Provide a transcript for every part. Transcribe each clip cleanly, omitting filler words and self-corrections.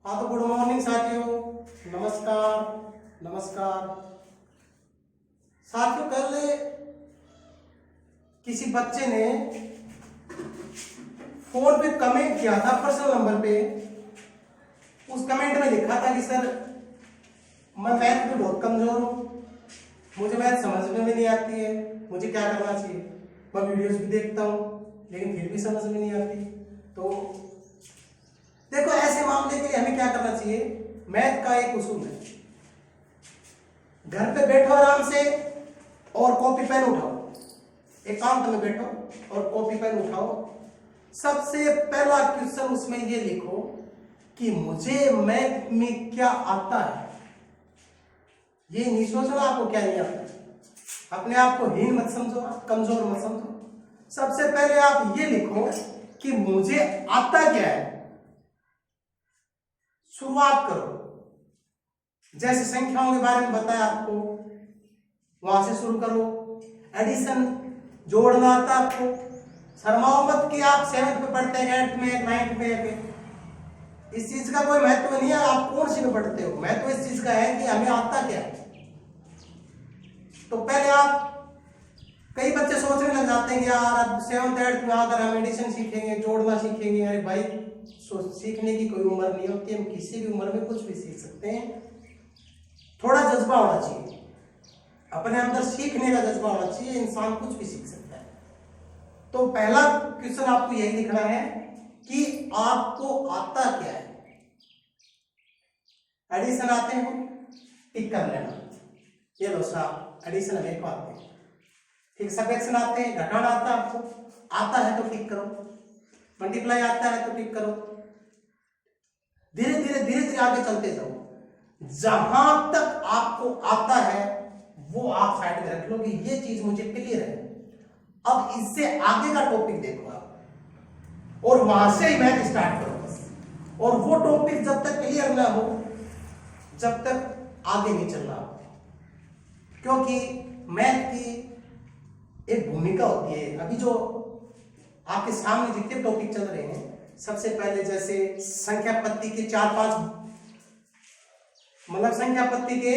हाँ तो good morning साथियों, नमस्कार नमस्कार साथियों। कल किसी बच्चे ने फोन पे कमेंट किया था पर्सनल नंबर पे। उस कमेंट में लिखा था कि सर मैं मैथ में बहुत कमजोर हूँ, मुझे मैथ समझ में भी नहीं आती है, मुझे क्या करना चाहिए। मैं वीडियोस भी देखता हूँ लेकिन फिर भी समझ में नहीं आती। तो देखो ऐसे मामले के लिए हमें क्या करना चाहिए। मैथ का एक उसूल है, घर पे बैठो आराम से और कॉपी पेन उठाओ, एकांत में बैठो और कॉपी पेन उठाओ। सबसे पहला क्वेश्चन उसमें ये लिखो कि मुझे मैथ में क्या आता है। ये नहीं सोचना आपको क्या नहीं आता, अपने आप को हीन मत समझो, कमजोर मत समझो। सबसे पहले आप ये लिखो कि मुझे आता क्या है। शुरुआत करो, जैसे संख्याओं के बारे में बताया आपको वहां से शुरू करो। एडिशन जोड़ना आता आपको, शर्माओ मत कि आप 7th में पढ़ते हैं, 8th में, 9th में। इस चीज का कोई महत्व नहीं है आप कौन सी में पढ़ते हो, महत्व इस चीज का है कि हमें आता क्या है। तो पहले आप, कई बच्चे सोचने लग जाते हैं कि यार अब 7th 8th में आकर हम एडिशन सीखेंगे, जोड़ना सीखेंगे। अरे भाई सीखने की कोई उम्र नहीं होती, हम किसी भी उम्र में कुछ भी सीख सकते हैं। थोड़ा जज्बा होना चाहिए, अपने अंदर सीखने का जज्बा होना चाहिए, इंसान कुछ भी सीख सकता है। तो पहला क्वेश्चन आपको यही लिखना है कि आपको आता क्या है। एडिशन आते हैं टिक कर लेना, ये लो साहब एडिशन हमें को आते हैं। ठीक, सबट्रैक्शन आते हैं, घटाना आता है आपको, आता है तो टिक करो। मल्टीप्लाई आता है तो टिक करो। धीरे धीरे धीरे धीरे आगे चलते जाओ, जहां तक आपको आता है वो आप साइड में रख लो कि ये चीज मुझे क्लियर है। अब इससे आगे का टॉपिक देखो आप और वहां से ही मैथ स्टार्ट करो बस। और वो टॉपिक जब तक क्लियर ना हो जब तक आगे नहीं चलना आपको, क्योंकि मैथ की एक भूमिका होती है। अभी जो आपके सामने जितने टॉपिक चल रहे हैं, सबसे पहले जैसे संख्या पत्ती के 4-5 मतलब संख्या पत्ती के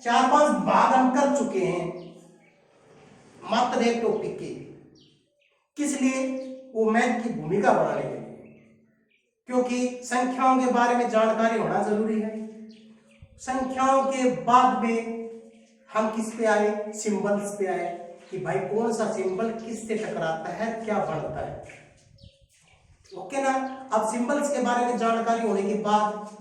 4-5 भाग हम कर चुके हैं मात्र एक टॉपिक के। किस लिए? वो मैथ की भूमिका बनाने के लिए, क्योंकि संख्याओं के बारे में जानकारी होना जरूरी है। संख्याओं के बाद में हम किस पे आए? सिंबल्स पे आए कि भाई कौन सा सिंबल किससे टकराता है, क्या बनता है। ओके ना। अब सिंबल्स के बारे में जानकारी होने के बाद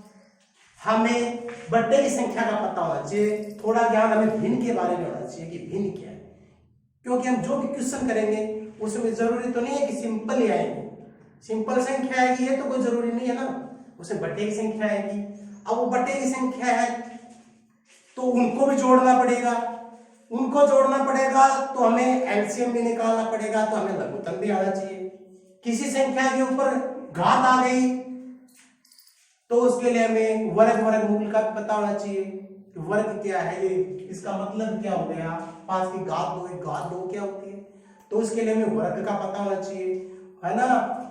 हमें बर्थडे की संख्या का पता होना चाहिए। थोड़ा ज्ञान हमें भिन्न के बारे में होना चाहिए कि भिन्न क्या है, क्योंकि हम जो भी क्वेश्चन करेंगे उसमें जरूरी तो नहीं है कि सिंपल ही आएंगे। सिंपल संख्या आएगी ये तो कोई जरूरी नहीं है ना, उसमें बर्थडे की संख्या आएगी। अब वो बर्थडे की संख्या है तो उनको भी जोड़ना पड़ेगा, उनको जोड़ना पड़ेगा तो हमें एलसीएम भी निकालना पड़ेगा, तो हमें लघुत्तम भी आना चाहिए। किसी संख्या के ऊपर घात आ गई तो उसके लिए हमें वर्ग वर्गमूल का पता होना चाहिए कि वर्ग क्या है, ये इसका मतलब क्या हो गया। 5 की घात 2, 1 घात 2 क्या होती है, तो उसके लिए हमें वर्ग का पता होना चाहिए, है ना।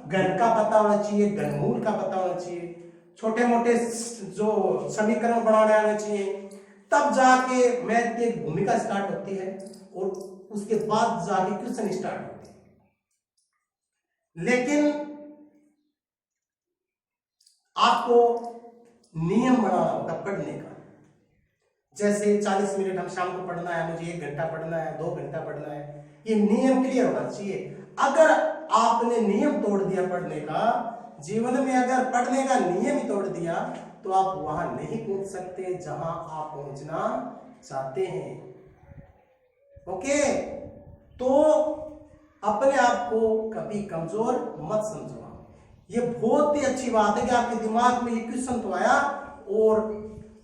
घन का पता होना चाहिए, घनमूल का पता होना चाहिए, छोटे मोटे जो समीकरण बनाने आने चाहिए। तब जाके मैथ की एक भूमिका स्टार्ट होती है और उसके बाद जाके क्वेश्चन स्टार्ट होते हैं। लेकिन आपको नियम बनाना होगा पढ़ने का। जैसे 40 मिनट हम शाम को पढ़ना है, मुझे 1 घंटा पढ़ना है, 2 घंटा पढ़ना है, ये नियम क्लियर होना चाहिए। अगर आपने नियम तोड़ दिया पढ़ने का, जीवन में अगर पढ़ने का नियम ही तोड़ दिया तो आप वहां नहीं पहुंच सकते जहां आप पहुंचना चाहते हैं। ओके, तो अपने आप को कभी कमजोर मत समझो। ये बहुत ही अच्छी बात है कि आपके दिमाग में ये क्वेश्चन तो आया और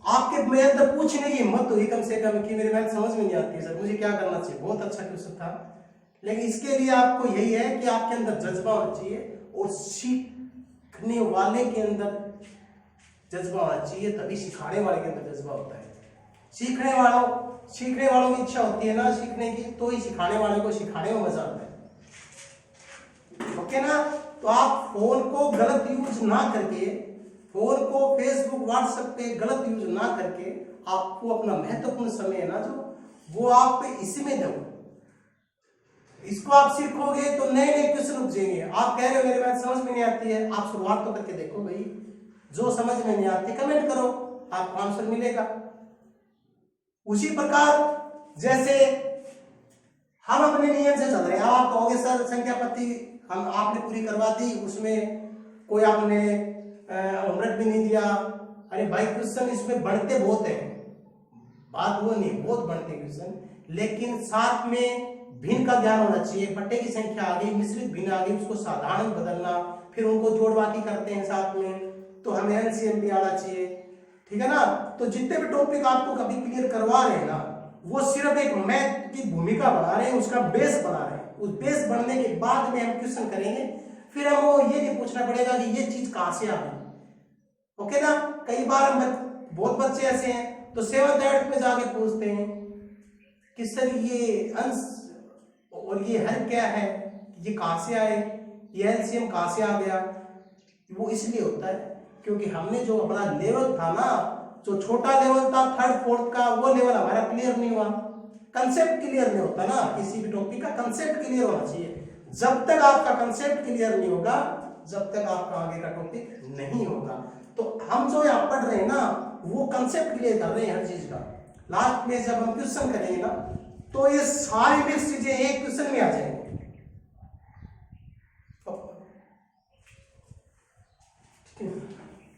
आपके मेरे अंदर पूछने की हिम्मत हुई कम से कम कि मेरे मैथ समझ में नहीं आती है सर, मुझे क्या करना चाहिए। बहुत अच्छा क्वेश्चन था, लेकिन इसके लिए आपको यही है कि आपके अंदर जज्बा होना चाहिए और सीखने वाले के अंदर जज्बा होना चाहिए, तभी सिखाने वाले के अंदर जज्बा होता है। सीखने वालों की इच्छा होती है ना सीखने की, तो ही सिखाने वाले को सिखाने में मजा आता है। ओके ना। तो आप फोन को गलत यूज ना करके फोन को फेसबुक व्हाट्सएप पे गलत यूज ना करके आपको अपना महत्वपूर्ण समय है ना जो वो आप इसमें दो। इसको आप सीखोगे तो नए नए क्वेश्चन उपजेंगे। आप कह रहे हो मेरे मैथ समझ में नहीं आती है, आप शुरुआत तो करके देखो भाई, जो समझ में नहीं आती कमेंट करो, आपको आंसर मिलेगा। उसी प्रकार जैसे हम अपने नियम से चल रहे हैं, आप कहोगे सर संख्या पत्ती हम आपने पूरी करवा दी, उसमें कोई आपने होमवर्क भी नहीं दिया। अरे भाई क्वेश्चन इसमें बढ़ते बहुत है, बात वो नहीं, बहुत बढ़ते क्वेश्चन, लेकिन साथ में भिन्न का ज्ञान होना चाहिए। बट्टे की संख्या आ गई, मिश्रित भिन्न आ गई, उसको साधारण बदलना, फिर उनको जोड़ बाकी करते हैं साथ में, तो हमें एलसीएम भी आना चाहिए, ठीक है ना। तो जितने भी टॉपिक आपको कभी क्लियर करवा रहे हैं ना, वो सिर्फ एक मैथ की भूमिका बना रहे हैं, उसका बेस बना रहे हैं। उस बेस बनने के बाद में हम क्वेश्चन करेंगे, फिर हमको ये नहीं पूछना पड़ेगा कि ये चीज कहां से आ गई। ओके ना। कई बार बहुत बच्चे ऐसे हैं तो 7th 8th में जाके पूछते हैं कि सर ये अंश और ये हर क्या है, ये कहां से आए, ये एलसीएम कहां से आ गया। वो इसलिए होता है क्योंकि हमने जो अपना लेवल था ना, जो छोटा लेवल था 3rd 4th का, वो लेवल हमारा क्लियर नहीं हुआ। कंसेप्ट क्लियर नहीं होता ना, किसी भी टॉपिक का कंसेप्ट क्लियर होना चाहिए। जब तक आपका कंसेप्ट क्लियर नहीं होगा, जब तक आपका आगे का टॉपिक नहीं होगा। तो हम जो यहाँ पढ़ रहे हैं ना, वो कंसेप्ट क्लियर कर रहे हैं हर चीज का। लास्ट में जब हम क्वेश्चन करेंगे ना, तो ये सारी मिक्स चीजें एक क्वेश्चन में आ जाएंगे।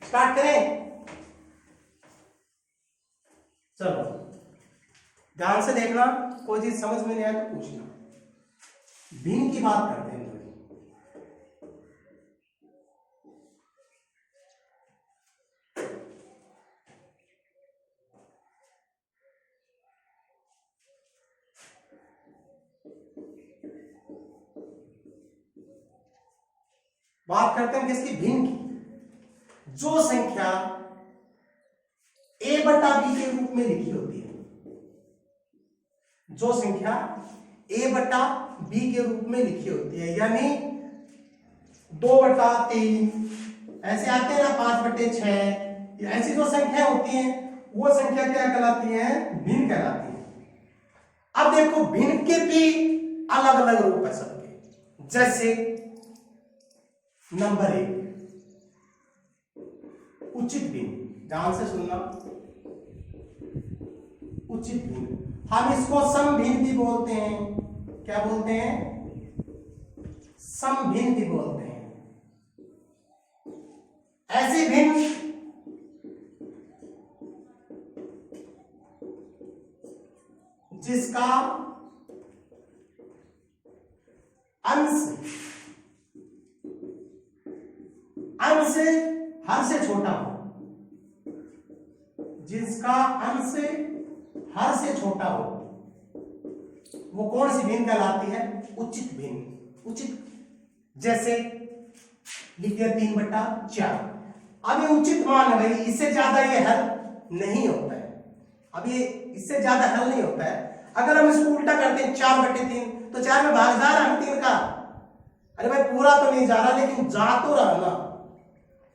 स्टार्ट करें, चलो ध्यान से देखना, कोई चीज समझ में नहीं आए तो पूछना। भिन्न की बात करते हैं थोड़ी। बात करते हैं किसकी, भिन्न की। जो संख्या a बटा b के रूप में लिखी होती है, जो संख्या a बटा b के रूप में लिखी होती है, यानी 2 बटा 3 ऐसे आते हैं ना, 5 बटे 6, ऐसी जो संख्या होती है वो संख्या क्या कहलाती है, भिन्न कहलाती है। अब देखो भिन्न के भी अलग अलग रूप है सबके। जैसे नंबर 1 उचित भिन्न, ध्यान से सुनना, उचित भिन्न, हम इसको समभिन्न भी बोलते हैं। क्या बोलते हैं, समभिन्न भी बोलते हैं। ऐसी भिन्न जिसका अंश हर से छोटा हो, जिसका अंश हर से छोटा हो, वो कौन सी भिन्न कहलाती है, उचित भिन्न। उचित, जैसे लिखिए 3 बटा 4। अब ये उचित मान है भाई, इससे ज्यादा ये हल नहीं होता है। अब ये इससे ज्यादा हल नहीं होता है। अगर हम इसको उल्टा करते हैं 4 बटे 3, तो 4 में भाग जा रहा है 3 का। अरे भाई पूरा तो नहीं जा रहा, लेकिन जा तो रहा ना,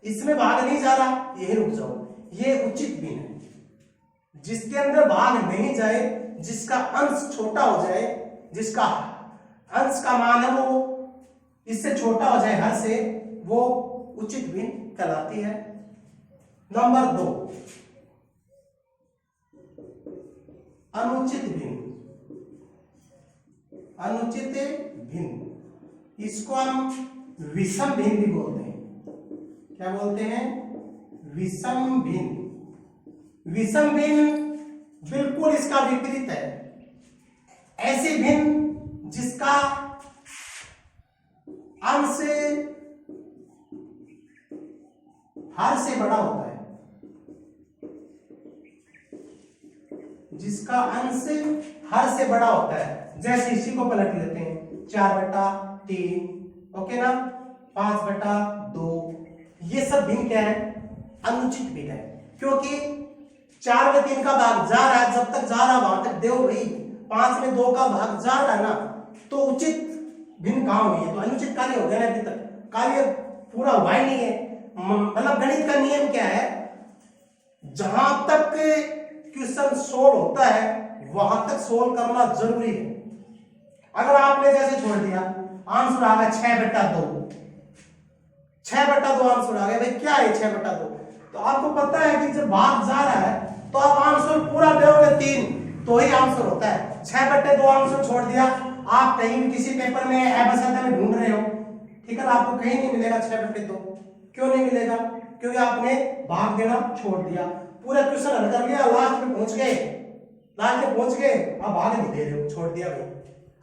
इसमें भाग नहीं जा रहा, यही रुक जाओ। ये उचित भिन्न है, जिसके अंदर भाग नहीं जाए, जिसका अंश छोटा हो जाए, जिसका अंश का मान है वो इससे छोटा हो जाए हर से, वो उचित भिन्न कहलाती है। नंबर 2 अनुचित भिन्न। अनुचित भिन्न, इसको हम विषम भिन्न भी बोलते हैं। क्या बोलते हैं, विषम भिन्न। विषम भिन्न बिल्कुल इसका विपरीत है। ऐसी भिन्न जिसका अंश हर से बड़ा होता है, जिसका अंश हर से बड़ा होता है। जैसे इसी को पलट लेते हैं, 4 बटा 3, ओके ना, 5 बटा 2, ये सब भिन्न क्या है, अनुचित भिन्न है। क्योंकि 4 में 3 का भाग जा रहा है, जब तक जा रहा वहां तक दो भाई, 5 में 2 का भाग जा रहा है ना, तो उचित भिन्न कहां हुई है, तो अनुचित कार्य हो गया ना। अभी तक कार्य पूरा हुआ ही नहीं है, मतलब गणित का नियम क्या है, जहां तक क्वेश्चन सोल्व होता है वहां तक सोल्व करना जरूरी है। अगर आपने जैसे छोड़ दिया, आंसर आ गया 6/2, 6/2 आंसर आ गया, भाई क्या है 6/2? तो आपको पता है कि जब भाग जा रहा है तो आप आंसर पूरा दोगे 3 तो ही आंसर होता है। 6/2 आंसर छोड़ दिया, आप कहीं भी किसी पेपर में एबसदा में ढूंढ रहे हो, ठीक है, आपको कहीं नहीं मिलेगा 6/2। क्यों नहीं मिलेगा? क्योंकि आपने भाग देना छोड़ दिया, पूरा क्वेश्चन हल कर लिया, लास्ट में पहुंच गए, अब भाग नहीं दे रहे हो, छोड़ दिया भाई।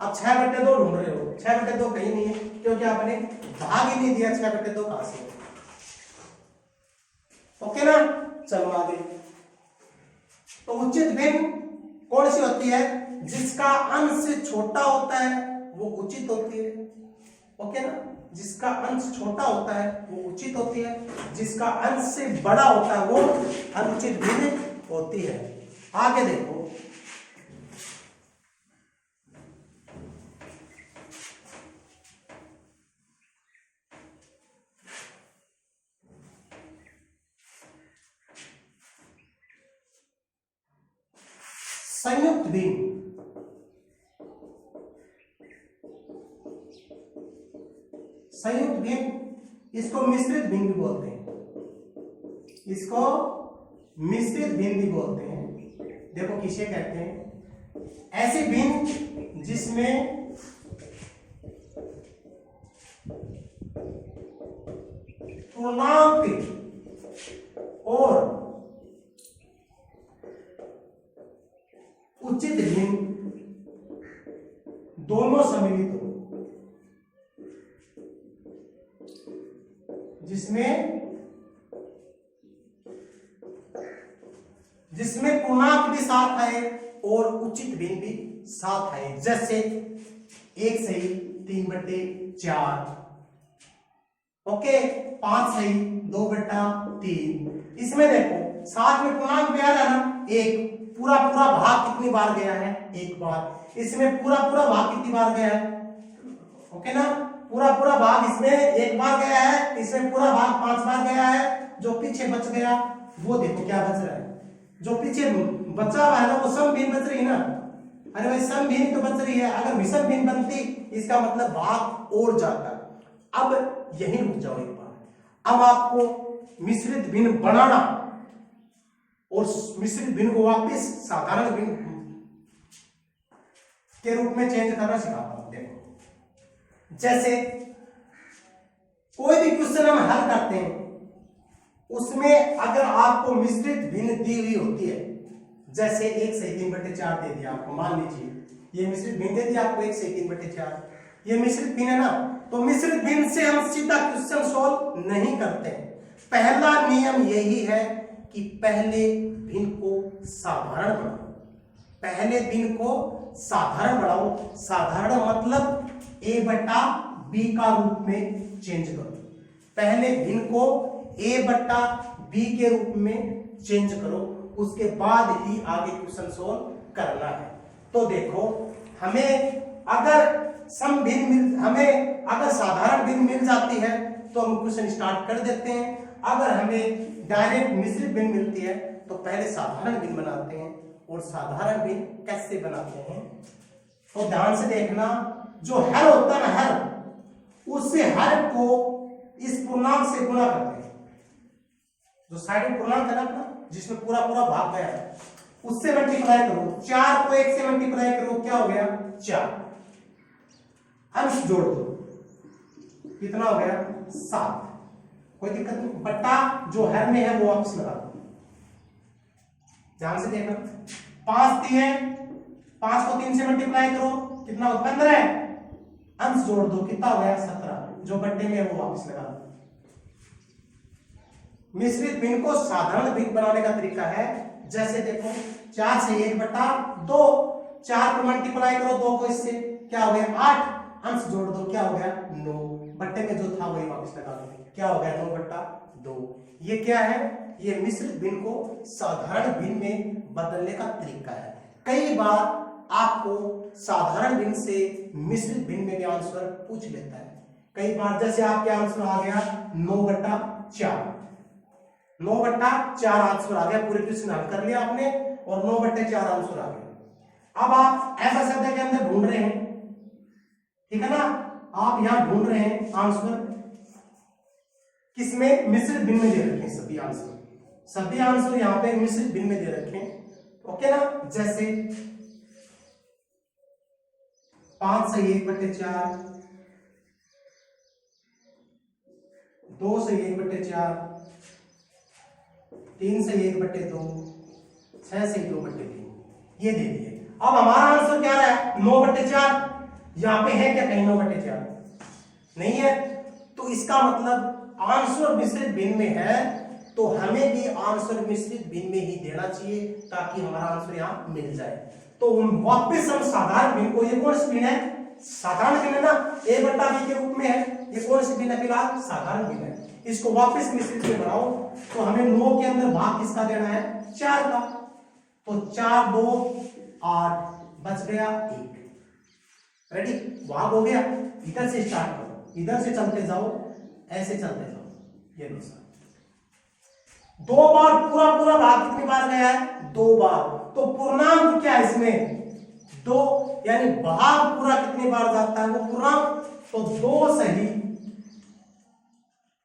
अब 6/2 ढूंढ रहे हो, 6/2 कहीं नहीं है क्योंकि आपने भाग ही नहीं दिया 6/2 कहां से। ओके ना, चलो आगे। तो उचित भिन्न कौन सी होती है? जिसका अंश छोटा होता है वो उचित होती है। ओके ना, जिसका अंश छोटा होता है वो उचित होती है, जिसका अंश से बड़ा होता है वो अनुचित भिन्न होती है। आगे देखो, संयुक्त भिन्न। संयुक्त भिन्न इसको मिश्रित भिन्न भी बोलते हैं, इसको मिश्रित भिन्न भी बोलते हैं। देखो किसे कहते हैं? ऐसे भिन्न जिसमें पूर्णांक और उचित भिन्न दोनों सम्मिलित हो, जिसमें पूर्णांक भी साथ आए और उचित भिन्न भी साथ आए। जैसे 1 सही 3/4, ओके, 5 सही 2/3। इसमें देखो साथ में पूर्णांक भी आ रहा है ना, एक पूरा भाग कितनी बार गया है? 1 बार। इसमें पूरा भाग कितनी बार गया है? ओके ना, पूरा भाग इसमें 1 बार गया है, इसमें पूरा भाग 5 बार गया है। जो पीछे बच गया वो देखो क्या बच रहा है, जो पीछे बचा हुआ है ना वो सम भिन्न बच रही है ना। अरे भाई सम भिन्न तो बच रही है, अगर विषम भिन्न बनती इसका मतलब भाग और जाता। अब यही रुक जाओ एक बार, अब आपको मिश्रित भिन्न बनाना और मिश्रित भिन्न को वापस साधारण भिन्न के रूप में चेंज करना सिखाता हूं। देखो जैसे कोई भी क्वेश्चन हम हल करते हैं उसमें अगर आपको मिश्रित भिन्न दी हुई होती है, जैसे 1 सही 3/4 दे दिया आपको, मान लीजिए ये मिश्रित भिन्न दे दिया आपको 1 सही 3/4, ये मिश्रित भिन्न है ना, तो मिश्रित भिन्न से हम सीधा क्वेश्चन सॉल्व नहीं करते। पहला नियम यही है कि पहले भिन्न को साधारण बनाओ, पहले भिन्न को साधारण बनाओ। साधारण मतलब a/b का रूप में चेंज करो, पहले भिन्न को a/b के रूप में चेंज करो, उसके बाद ही आगे क्वेश्चन सोल्व करना है। तो देखो हमें अगर अगर साधारण भिन्न मिल जाती है तो हम क्वेश्चन स्टार्ट कर देते हैं। अगर हमें डायरेक्ट मिश्रित भिन्न मिलती है तो पहले साधारण भिन्न बनाते हैं। और साधारण भिन्न कैसे बनाते हैं तो ध्यान से देखना, जो हर होता है ना हर, उससे हर को इस पूर्णांक से गुणा करते हैं। जो साइड में पूर्णांक है ना अपना, जिसमें पूरा भाग गया है, उससे मल्टीप्लाई करो। 4 को 1 से मल्टीप्लाई करो, क्या हो गया? 4। अंश जोड़ दो, कितना हो गया? 7। कोई दिक्कत नहीं, बट्टा जो हर में है वो वापस लगा दो। ध्यान से देखना, 5 दिए, 5 को 3 से मल्टीप्लाई करो, कितना हो? 15। अंश जोड़ दो, कितना हो गया? 17। जो बट्टे में है वो वापस लगा दो। मिश्रित भिन्न को साधारण भिन्न बनाने का तरीका है, जैसे देखो 4 से 1/2, 4 को मल्टीप्लाई करो 2 को इससे, क्या हो गया? 8। अंश जोड़ दो, क्या हो गया? 9। बट्टे में जो था वही वापस लगा दो, क्या हो गया? 9/2। ये क्या है? ये मिश्रित भिन्न को साधारण भिन्न में बदलने का तरीका है। कई बार आपको साधारण भिन्न से मिश्रित भिन्न में भी आंसर पूछ लेता है, कई बार जैसे आपके आंसर आ गया 9/4, 9/4 आंसर आ गया, पूरे क्वेश्चन हल कर लिया आपने और 9/4 आंसर आ गया। अब आप ऐसा शब्द के अंदर ढूंढ रहे हैं, ठीक है ना, आप यहां ढूंढ रहे हैं आंसर किसमें, मिश्रित भिन्न में दे रखे हैं सभी आंसर, सभी आंसर यहाँ पे मिश्रित भिन्न में दे रखे हैं, ओके ना। जैसे 5 से 1/4, 2 से 1/4, 3 से 1/2, 6 से 2/3, ये दे दिए। अब हमारा आंसर क्या रहा है, 9/4। यहां पे है क्या कहीं 9/4? नहीं है, तो इसका मतलब आंसर मिश्रित भिन्न में है, तो हमें भी आंसर मिश्रित भिन्न में ही देना चाहिए ताकि हमारा आंसर यहां मिल जाए। तो वापस हम साधारण भिन्न को, ये कौन सी भिन्न है, साधारण भिन्न है ना, a/b के रूप में है, ये कौन सी भिन्न है, फिलहाल साधारण भिन्न है। इसको वापस मिश्रित में बनाओ तो हमें 9 के अंदर भाग किसका देना है, 4 का, तो 4 2 8 बच गया 1। रेडी, भाग हो गया। इधर से स्टार्ट करो, इधर से चलते जाओ, ऐसे चलते जाओ, ये लो सर। 2 बार पूरा भाग कितनी बार गया है, 2 बार। तो पूर्णांक क्या है इसमें, 2, यानी भाग पूरा कितनी बार जाता है, वो पूर्णांक, तो 2 सही,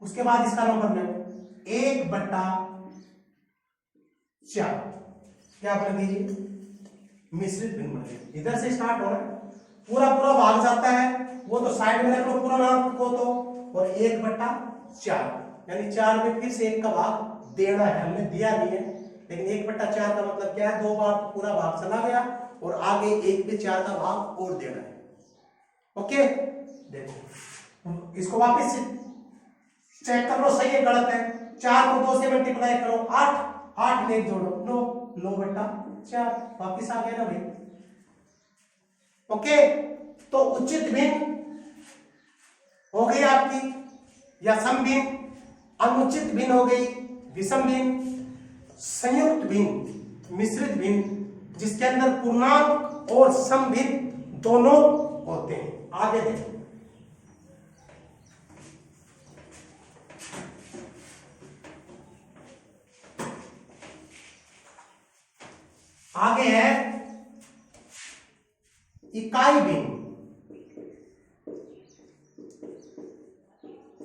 उसके बाद इसका नंबर लो 1/4, क्या कर दीजिए, मिश्रित भिन्न बन गया। इधर से स्टार्ट होना, पूरा भाग जाता है, वो तो साइड में रख लो पूर्णांक को, तो और 1/4, यानी 4 में फिर से 1 का भाग देना है, हमने दिया नहीं है, लेकिन 1/4 का मतलब क्या है, 2 बार पूरा भाग चला गया और आगे 1/4 का भाग और देना है। ओके, देखो इसको वापस चेक कर लो, सही है गलत है। 4 को 2 से मल्टीप्लाई करो, 8, 8 में 1 जोड़ो, 9, 9/4, वापिस आ गया ना भाई। ओके, तो उचित भिन्न हो गई आपकी, या सम भिन्न, अनुचित भिन्न हो गई, विषम भिन्न, संयुक्त भिन्न, मिश्रित भिन्न, जिसके अंदर पूर्णांक और सम भिन्न दोनों होते हैं। आगे देखो, आगे है इकाई भिन्न।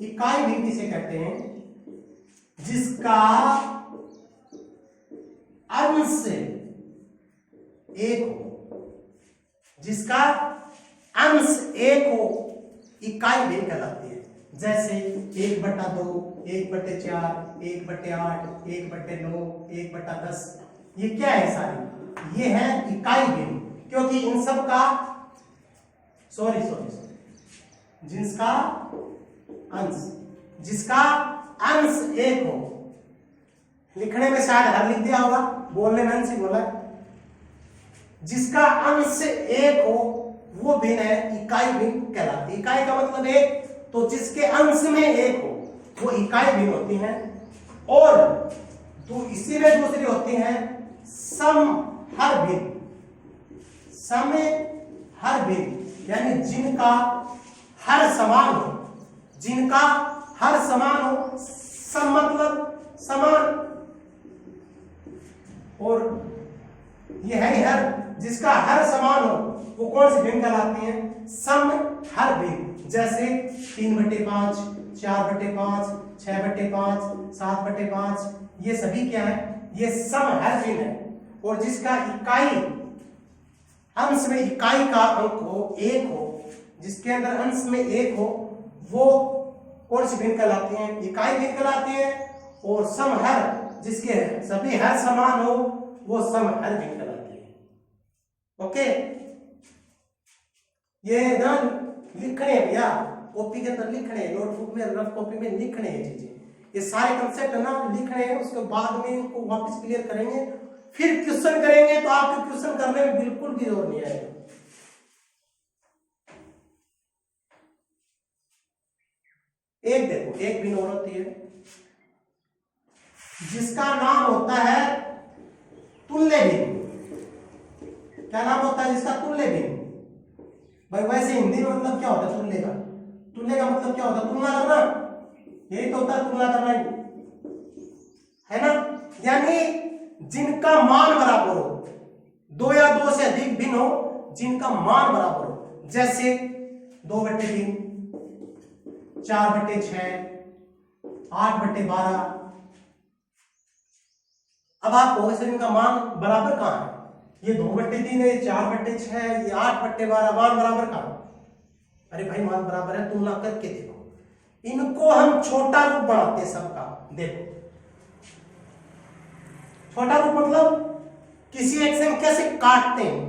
इकाई भिन्न किसे कहते हैं, जिसका अंश 1 हो, जिसका अंश 1 हो, इकाई भिन्न कहलाती है। जैसे 1/2, 1/4, 1/8, 1/9, 1/10, ये क्या है सारी, ये है इकाई भिन्न, क्योंकि इन सब का सॉरी जिसका अंश, जिसका अंश 1 हो, लिखने में शायद हर लिख दिया होगा, बोलने में अंश ही बोला, जिसका अंश 1 हो वो भिन्न है, इकाई भिन्न कहलाती है। इकाई का मतलब 1, तो जिसके अंश में 1 हो वो इकाई भिन्न होती हैं। और तो इसी में दूसरी होती हैं सम हर भिन्न, सम हर भिन्न, यानी जिनका हर समान हो, जिनका हर समान हो, सम मतलब समान, और ये है हर, जिसका हर समान हो वो कौन सी भिन्न कहलाती है, सम हर भिन्न। जैसे 3/5, 4/5, 6/5, 7/5, ये सभी क्या है, ये सम हर भिन्न है। और जिसका इकाई अंश में इकाई का अंक हो 1 हो, जिसके अंदर अंश में 1 हो, वो कौन सी भिन्न कहलाती है, इकाई भिन्न कहलाती है। और सम हर, जिसके सभी हर समान हो, वो सम हर भिन्न कहलाती है। ओके, ये ना लिखने भैया, कॉपी के अंदर लिखने, नोटबुक में, रफ कॉपी में लिखने हैं चीजें, ये सारे कंसेप्ट ना लिखने हैं, उसके बाद में इनको वापस क्लियर करेंगे, फिर क्वेश्चन करेंगे, तो आपको क्वेश्चन करने में बिल्कुल भी जोर नहीं आएगा। एक देखो, एक भिन्न और होती है जिसका नाम होता है तुल्य भिन्न। क्या नाम होता है जिसका तुल्य भिन्न? भाई वैसे हिंदी में मतलब क्या होता है तुल्य का? तुल्य का मतलब क्या होता है? तुलना करना, यही तो होता है तुलना करना ही, है ना। यानी जिनका मान बराबर हो, दो या दो से अधिक भिन्न हो जिनका मान बराबर हो, जैसे 2/3, 4/6, 8/12। अब आप कहोगे सर इनका मान बराबर कहां है? ये 2/3 है, ये 4/6 है, ये 8/12, मान बराबर कहां? अरे भाई मान बराबर है, तुलना करके देखो। इनको हम छोटा रूप बनाते हैं सबका। देखो छोटा रूप मतलब किसी एक से हम कैसे काटते हैं।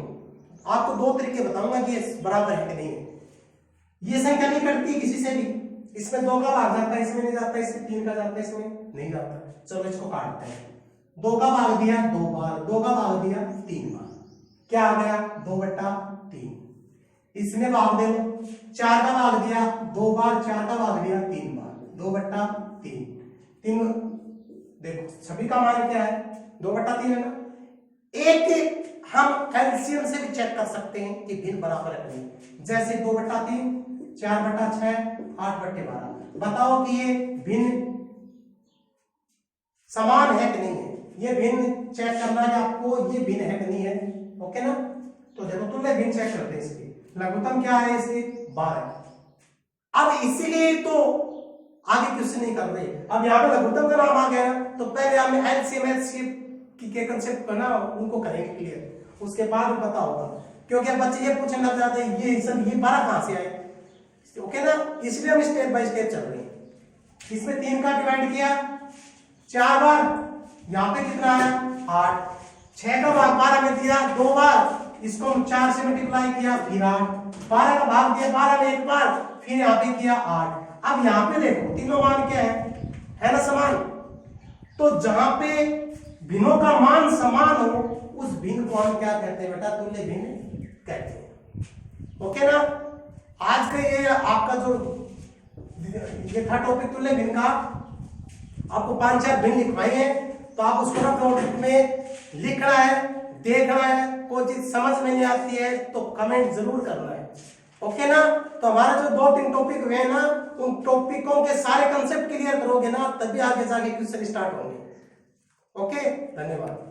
आपको दो तरीके बताऊंगा कि ये बराबर है कि नहीं है। ये संख्या नहीं कटती किसी से भी, इसमें 2 का भाग जाता है, इसमें नहीं जाता, इसमें 3 का जाता है, इसमें नहीं जाता। चलो इसको काटते हैं। 2 का भाग दिया 2 बार, 2 का भाग दिया 3 बार, क्या आ गया? 2/3। इसमें भाग दे दो, 4 का भाग दिया 2 बार, 4 का भाग दिया 3 बार, 2/3। 3 देखो सभी का मान क्या है? 2/3 है ना। एक हम एलसीएम से भी चेक कर सकते हैं कि भिन्न बराबर है नहीं। जैसे 2/3, 4/6, 8/12। बताओ कि ये भिन्न समान है कि नहीं है। ये भिन्न चेक करना है आपको, ये भिन्न है कि नहीं है। ओके ना। तो देखो तुल्य भिन्न चेक करते हैं। इसकी लघुत्तम क्या है? इसकी 12। अब इसीलिए तो आगे क्वेश्चन नहीं कर रहे। अब यहाँ पे लघुत्तम का नाम आ गया, तो पहले हम एलसीएम के कंसेप्ट ना उनको करेंगे क्लियर, उसके बाद पता होगा। क्योंकि अब बच्चे ये पूछने लग जाते हैं ये सब ये 12 कहां से आए। ओके ना, इसलिए हम स्टेप बाय स्टेप चल रहे हैं। इसमें 3 का डिवाइड किया 4 बार, यहाँ पे कितना है? 8। 6 का भाग 12 में दिया 2 बार, इसको हम 4 से मल्टीप्लाई किया फिर 8। 12 का भाग दिया 12 में 1 बार, फिर यहाँ पे किया 8। अब यहाँ पे देखो तीनों मान क्या है ना समान। तो जहां पे भिन्नों का मान समान हो उस भिन्न को हम क्या कहते हैं बेटा? तुल्य भिन्न कहते हैं। ओके ना। आज का ये आपका जो ये था टॉपिक तुल्य भिन्न का, आपको 5-4 भिन्न लिखवाई है, तो आप उसको नोटबुक में लिखना है, देखना है। कोई चीज समझ में नहीं आती है तो कमेंट जरूर करना है। ओके ना। तो हमारे जो 2-3 टॉपिक हुए ना, उन टॉपिकों के सारे कंसेप्ट क्लियर करोगे ना, तभी आगे जाके क्वेश्चन स्टार्ट होंगे। ओके, धन्यवाद।